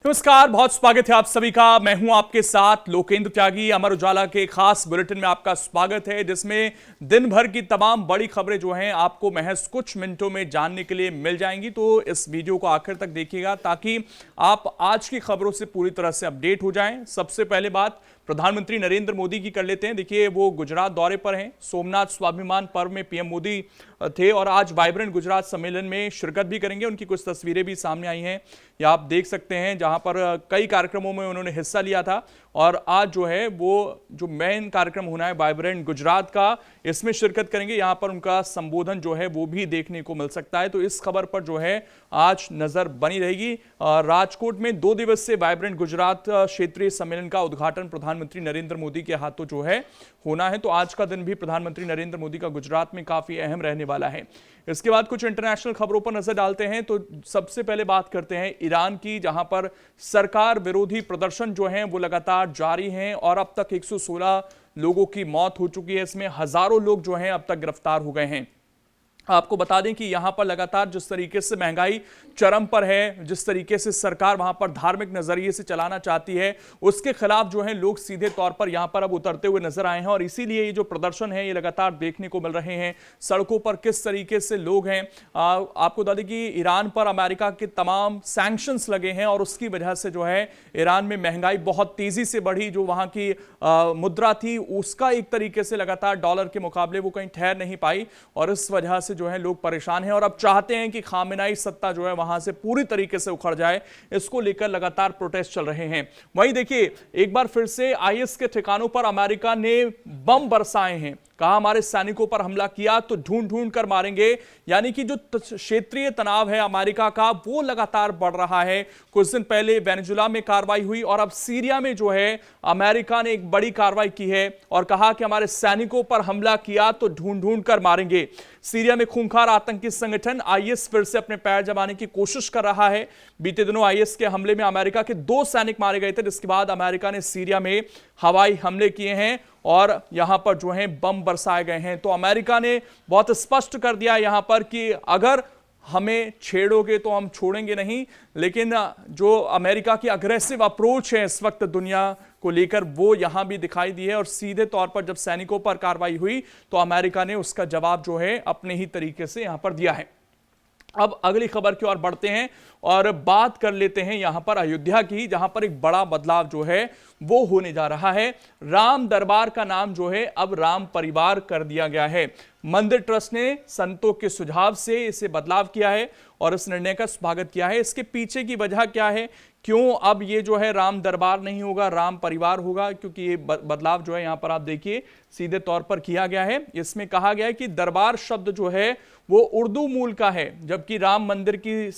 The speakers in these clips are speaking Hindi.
नमस्कार, बहुत स्वागत है आप सभी का। मैं हूं आपके साथ लोकेंद्र त्यागी। अमर उजाला के खास बुलेटिन में आपका स्वागत है, जिसमें दिन भर की तमाम बड़ी खबरें जो हैं आपको महज कुछ मिनटों में जानने के लिए मिल जाएंगी। तो इस वीडियो को आखिर तक देखिएगा ताकि आप आज की खबरों से पूरी तरह से अपडेट हो जाएं। सबसे पहले बात प्रधानमंत्री नरेंद्र मोदी की कर लेते हैं। देखिए, वो गुजरात दौरे पर हैं। सोमनाथ स्वाभिमान पर्व में पीएम मोदी थे और आज वाइब्रेंट गुजरात सम्मेलन में शिरकत भी करेंगे। उनकी कुछ तस्वीरें भी सामने आई हैं, या आप देख सकते हैं, जहां पर कई कार्यक्रमों में उन्होंने हिस्सा लिया था। और आज जो है वो जो मेन कार्यक्रम होना है वाइब्रेंट गुजरात का, इसमें शिरकत करेंगे। यहां पर उनका संबोधन जो है वो भी देखने को मिल सकता है। तो इस खबर पर जो है आज नजर बनी रहेगी। राजकोट में 2 दिवसीय वाइब्रेंट गुजरात क्षेत्रीय सम्मेलन का उद्घाटन प्रधानमंत्री नरेंद्र मोदी के हाथों जो है होना है। तो आज का दिन भी प्रधानमंत्री नरेंद्र मोदी का गुजरात में काफी अहम रहने वाला है। इसके बाद कुछ इंटरनेशनल खबरों पर नजर डालते हैं। तो सबसे पहले बात करते हैं ईरान की, जहां पर सरकार विरोधी प्रदर्शन जो हैं वो लगातार जारी हैं और अब तक 116 लोगों की मौत हो चुकी है। इसमें हजारों लोग जो हैं अब तक गिरफ्तार हो गए हैं। आपको बता दें कि यहां पर लगातार जिस तरीके से महंगाई चरम पर है, जिस तरीके से सरकार वहां पर धार्मिक नजरिए से चलाना चाहती है, उसके खिलाफ जो है लोग सीधे तौर पर यहां पर अब उतरते हुए नजर आए हैं। और इसीलिए ये जो प्रदर्शन है ये लगातार देखने को मिल रहे हैं। सड़कों पर किस तरीके से लोग हैं। आपको बता दें कि ईरान पर अमेरिका के तमाम सैंक्शंस लगे हैं और उसकी वजह से जो है ईरान में महंगाई बहुत तेजी से बढ़ी। जो वहां की मुद्रा थी उसका एक तरीके से लगातार डॉलर के मुकाबले वो कहीं ठहर नहीं पाई और इस वजह से जो है लोग परेशान हैं और अब चाहते हैं कि खामेनाई सत्ता जो है वहां से पूरी तरीके से उखड़ जाए। इसको लेकर लगातार प्रोटेस्ट चल रहे हैं। वहीं देखिए, एक बार फिर से आईएस के ठिकानों पर अमेरिका ने बम बरसाए हैं। कहा हमारे सैनिकों पर हमला किया तो ढूंढ ढूंढ कर मारेंगे। यानी कि जो क्षेत्रीय तनाव है अमेरिका का वो लगातार बढ़ रहा है। कुछ दिन पहले वेनेजुला में कार्रवाई हुई और अब सीरिया में जो है अमेरिका ने एक बड़ी कार्रवाई की है और कहा कि हमारे सैनिकों पर हमला किया तो ढूंढ ढूंढ कर मारेंगे। सीरिया में खूंखार आतंकी संगठन आईएस फिर से अपने पैर जमाने की कोशिश कर रहा है। बीते दिनों आईएस के हमले में अमेरिका के 2 सैनिक मारे गए थे, जिसके बाद अमेरिका ने सीरिया में हवाई हमले किए हैं और यहां पर जो है बम बरसाए गए हैं। तो अमेरिका ने बहुत स्पष्ट कर दिया यहां पर कि अगर हमें छेड़ोगे तो हम छोड़ेंगे नहीं। लेकिन जो अमेरिका की अग्रेसिव अप्रोच है इस वक्त दुनिया को लेकर वो यहां भी दिखाई दी है और सीधे तौर पर जब सैनिकों पर कार्रवाई हुई तो अमेरिका ने उसका जवाब जो है अपने ही तरीके से यहां पर दिया है। अब अगली खबर की ओर बढ़ते हैं और बात कर लेते हैं यहां पर अयोध्या की, जहां पर एक बड़ा बदलाव जो है वो होने जा रहा है। राम दरबार का नाम जो है अब राम परिवार कर दिया गया है। मंदिर ट्रस्ट ने संतों के सुझाव से इसे बदलाव किया है और इस निर्णय का स्वागत किया है। इसके पीछे की वजह क्या है, क्यों अब ये जो है राम दरबार नहीं होगा, राम परिवार होगा? क्योंकि ये बदलाव जो है यहां पर आप देखिए सीधे तौर पर किया गया है। इसमें कहा गया है कि दरबार शब्द जो है वो उर्दू मूल का है, जबकि राम मंदिर की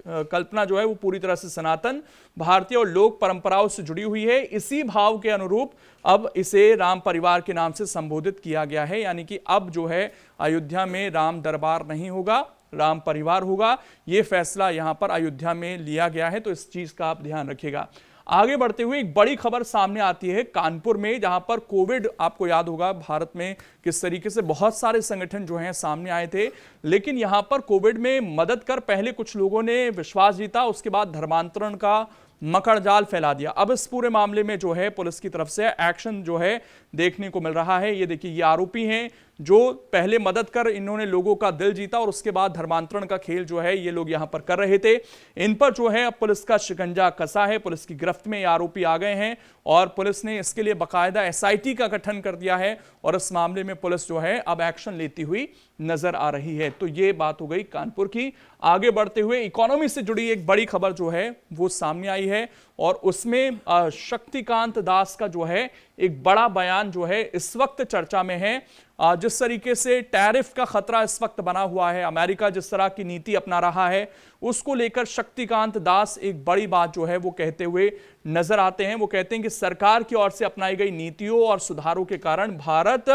कल्पना जो है वो पूरी तरह से सनातन भारतीय और लोक परंपराओं से जुड़ी हुई है। इसी भाव के अनुरूप अब इसे राम परिवार के नाम से संबोधित किया गया है। यानी कि अब जो है अयोध्या में राम दरबार नहीं होगा, राम परिवार होगा। यह फैसला यहां पर अयोध्या में लिया गया है, तो इस चीज का आप ध्यान रखिएगा। आगे बढ़ते हुए एक बड़ी खबर सामने आती है कानपुर में, जहां पर कोविड, आपको याद होगा भारत में किस तरीके से बहुत सारे संगठन जो हैं सामने आए थे, लेकिन यहां पर कोविड में मदद कर पहले कुछ लोगों ने विश्वास जीता, उसके बाद धर्मांतरण का मकड़जाल फैला दिया। अब इस पूरे मामले में जो है पुलिस की तरफ से एक्शन जो है देखने को मिल रहा है। ये देखिए, ये आरोपी हैं जो पहले मदद कर इन्होंने लोगों का दिल जीता और उसके बाद धर्मांतरण का खेल जो है ये लोग यहां पर कर रहे थे। इन पर जो है अब पुलिस का शिकंजा कसा है, पुलिस की गिरफ्त में ये आरोपी आ गए हैं और पुलिस ने इसके लिए बाकायदा एसआईटी का गठन कर दिया है और इस मामले में पुलिस जो है अब एक्शन लेती हुई नजर आ रही है। तो ये बात हो गई कानपुर की। आगे बढ़ते हुए इकोनॉमी से जुड़ी एक बड़ी खबर जो है वो सामने आई है और उसमें शक्तिकांत दास का जो है एक बड़ा बयान जो है इस वक्त चर्चा में है। जिस तरीके से टैरिफ का खतरा इस वक्त बना हुआ है, अमेरिका जिस तरह की नीति अपना रहा है, उसको लेकर शक्तिकांत दास एक बड़ी बात जो है वो कहते हुए नजर आते हैं। वो कहते हैं कि सरकार की ओर से अपनाई गई नीतियों और सुधारों के कारण भारत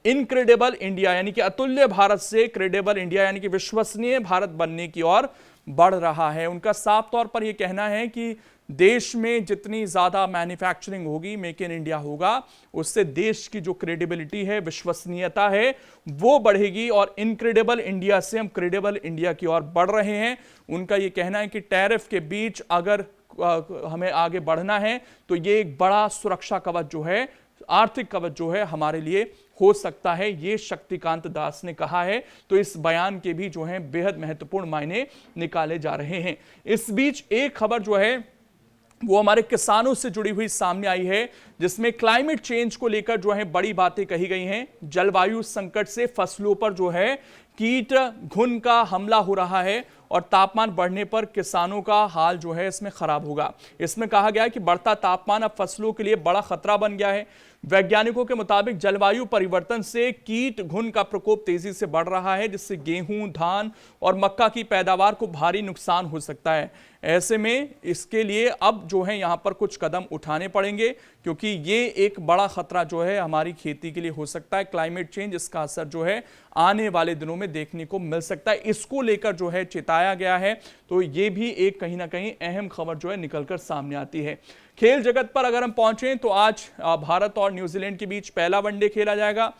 इनक्रेडिबल इंडिया यानी कि अतुल्य भारत से क्रेडिबल इंडिया यानी कि विश्वसनीय भारत बनने की ओर बढ़ रहा है। उनका साफ तौर पर यह कहना है कि देश में जितनी ज्यादा मैन्युफैक्चरिंग होगी, मेक इन इंडिया होगा, उससे देश की जो क्रेडिबिलिटी है, विश्वसनीयता है, वो बढ़ेगी और इनक्रेडिबल इंडिया से हम क्रेडिबल इंडिया की ओर बढ़ रहे हैं। उनका यह कहना है कि टैरिफ के बीच अगर हमें आगे बढ़ना है तो ये एक बड़ा सुरक्षा कवच जो है, आर्थिक कवच जो है हमारे लिए हो सकता है, ये शक्तिकांत दास ने कहा है। तो इस बयान के भी जो है बेहद महत्वपूर्ण मायने निकाले जा रहे हैं। इस बीच एक खबर जो है वो हमारे किसानों से जुड़ी हुई सामने आई है, जिसमें क्लाइमेट चेंज को लेकर जो है बड़ी बातें कही गई हैं। जलवायु संकट से फसलों पर जो है कीट घुन का हमला हो रहा है और तापमान बढ़ने पर किसानों का हाल जो है इसमें खराब होगा। इसमें कहा गया है कि बढ़ता तापमान अब फसलों के लिए बड़ा खतरा बन गया है। वैज्ञानिकों के मुताबिक जलवायु परिवर्तन से कीट घुन का प्रकोप तेजी से बढ़ रहा है, जिससे गेहूं, धान और मक्का की पैदावार को भारी नुकसान हो सकता है। ऐसे में इसके लिए अब जो है यहां पर कुछ कदम उठाने पड़ेंगे, क्योंकि ये एक बड़ा खतरा जो है हमारी खेती के लिए हो सकता है। क्लाइमेट चेंज, इसका असर जो है आने वाले दिनों में देखने को मिल सकता है। इसको लेकर जो है चेताया गया है। तो ये भी एक कहीं ना कहीं अहम खबर जो है निकलकर सामने आती है। खेल जगत पर अगर हम पहुंचे तो आज भारत और न्यूजीलैंड के बीच पहला वनडे खेला जाएगा।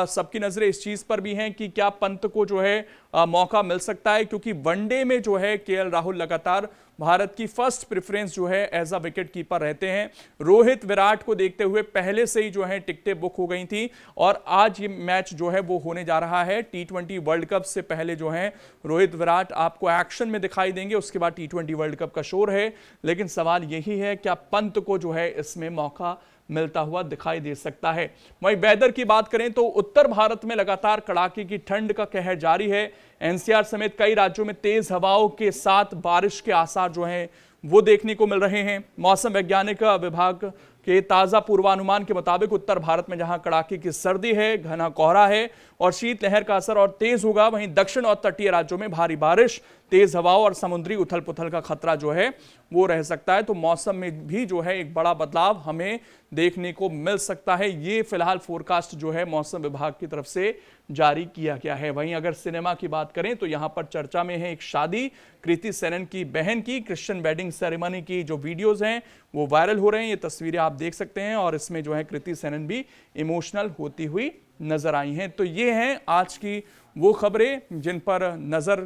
सबकी नजरें इस चीज पर भी हैं कि क्या पंत को जो है मौका मिल सकता है, क्योंकि वनडे में जो है केएल राहुल लगातार भारत की फर्स्ट प्रेफरेंस जो है एज अ विकेट कीपर रहते हैं। रोहित, विराट को देखते हुए पहले से ही जो है टिकटें बुक हो गई थी और आज ये मैच जो है वो होने जा रहा है। T20 वर्ल्ड कप से पहले जो है रोहित, विराट आपको एक्शन में दिखाई देंगे, उसके बाद T20 वर्ल्ड कप का शोर है। लेकिन सवाल यही है क्या पंत को जो है इसमें मौका मिलता हुआ दिखाई दे सकता है। वहीं वेदर की बात करें तो उत्तर भारत में लगातार कड़ाके की ठंड का कहर जारी है। एनसीआर समेत कई राज्यों में तेज हवाओं के साथ बारिश के आसार जो हैं वो देखने को मिल रहे हैं। मौसम वैज्ञानिक विभाग के ताजा पूर्वानुमान के मुताबिक उत्तर भारत में जहां कड़ाके की सर्दी है, घना कोहरा है और शीतलहर का असर और तेज होगा, वहीं दक्षिण और तटीय राज्यों में भारी बारिश, तेज हवाओं और समुद्री उथल पुथल का खतरा जो है वो रह सकता है। तो मौसम में भी जो है एक बड़ा बदलाव हमें देखने को मिल सकता है। ये फिलहाल फोरकास्ट जो है मौसम विभाग की तरफ से जारी किया गया है। वहीं अगर सिनेमा की बात करें तो यहां पर चर्चा में है एक शादी, कृति सेनन की बहन की क्रिश्चियन वेडिंग सेरेमनी की जो वीडियोज हैं वो वायरल हो रहे हैं। ये तस्वीरें आप देख सकते हैं और इसमें जो है कृति सेनन भी इमोशनल होती हुई नजर आई हैं। तो ये हैं आज की वो खबरें जिन पर नजर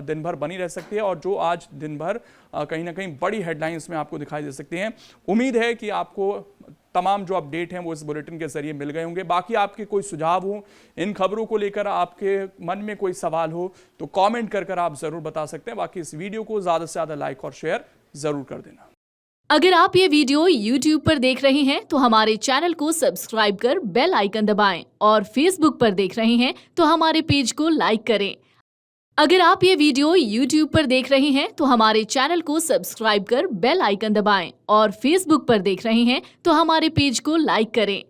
दिन भर बनी रह सकती है और जो आज दिन भर कहीं ना कहीं बड़ी हेडलाइंस में आपको दिखाई दे सकती हैं। उम्मीद है कि आपको तमाम जो अपडेट हैं वो इस बुलेटिन के जरिए मिल गए होंगे। बाकी आपके कोई सुझाव हो, इन खबरों को लेकर आपके मन में कोई सवाल हो तो कमेंट कर आप जरूर बता सकते हैं। बाकी इस वीडियो को ज्यादा से ज्यादा लाइक और शेयर जरूर कर देना। अगर आप ये वीडियो YouTube पर देख रहे हैं तो हमारे चैनल को सब्सक्राइब कर बेल आइकन दबाएं और Facebook पर देख रहे हैं तो हमारे पेज को लाइक करें। अगर आप ये वीडियो YouTube पर देख रहे हैं तो हमारे चैनल को सब्सक्राइब कर बेल आइकन दबाएं और Facebook पर देख रहे हैं तो हमारे पेज को लाइक करें।